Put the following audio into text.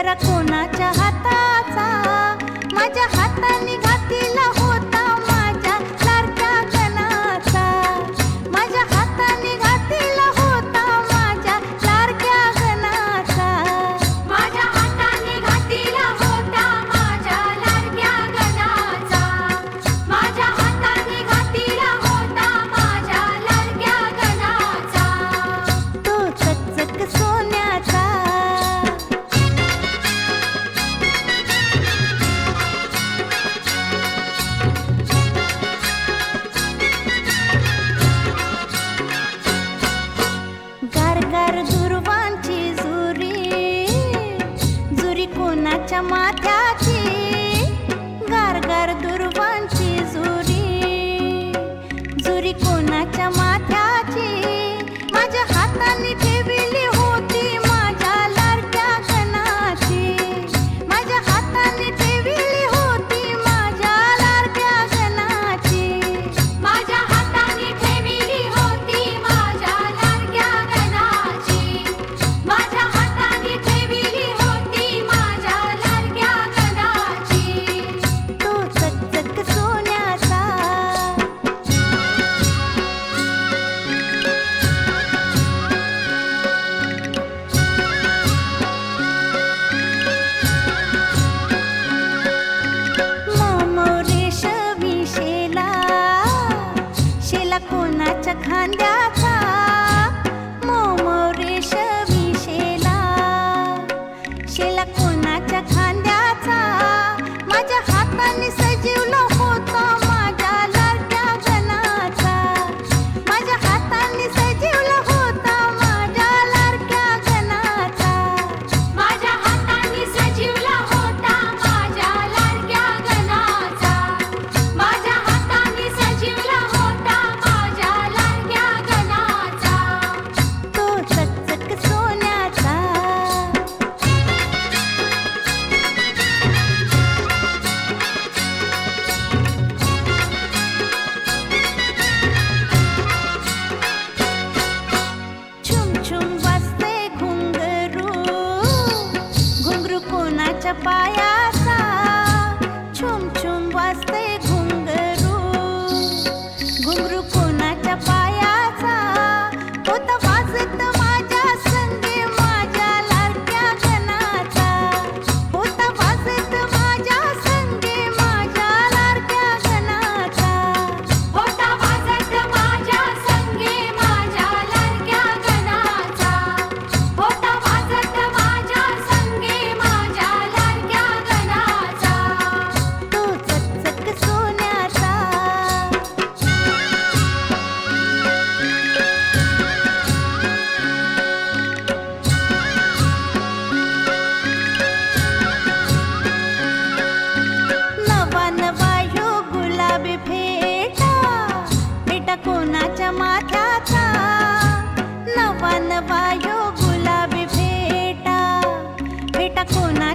गजरा कोणाच्या हाताचा, माझ्या हाताने घातला होता माझ्या लाडक्या गणाचा, माझ्या हाताने घातला होता माझ्या लाडक्या गणाचा, माझ्या हाताने घातला होता माझ्या लाडक्या गणाचा, माझ्या हाताने घातला होता माझ्या लाडक्या गणाचा. तो चकचक सोन्याचा. गारगार दुर्वांची जुरी, जुरी कोणाच्या माथ्याची, गारगार दुर्वांची जुरी, जुरी कोणाच्या माथ्याची, माझ्या हाताने ठेवली होती माझ्या लाडक्या गणाची, माझ्या हाताने ठेवली होती माझ्या लाडक्या गणाची, माझ्या हाताने ठेवली होती माझ्या लाडक्या गणाची, माझ्या हाताने ठेवली होती माझ्या लाडक्या गणाची. तो चकचक सोन्याचा. मोरेश विशेला, शेला कोणाच्या खांद्याचा, मोरेश विशेला, शेला कोणाच्या खांद्याचा, माझ्या हाताने सजीवला होता माझ्या लाडक्या गणाचा, माझ्या हाताने सजीवला होता माझ्या लाडक्या गणाचा, माझ्या हाताने सजीवला होता माझ्या लाडक्या गणाचा, माझ्या हाताने सजीवला होता माझ्या लाडक्या गणाचा. तो चकचक सोन्याचा. छुम छुम वाजते घुंगरू, घुंगरू कोणाच्या पायाचा, छुम छुम वाजते घुंगरू, घुंगरू कोणाच्या पायाचा, होता वाजत माझ्या संगे माझ्या लाडक्या गणाचा, होता वाजत माझ्या संगे माझ्या लाडक्या गणाचा, होता वाजत माझ्या संगे माझ्या लाडक्या गणाचा, होता वाजत माझ्या संगे माझ्या लाडक्या गणाचा. तो चकचक सोन्याचा. नवा नवा यो गुलाबी फेटा, फेटा कोणाच्या माथ्याचा, नवा नवा यो गुलाबी फेटा, फेटा कोणा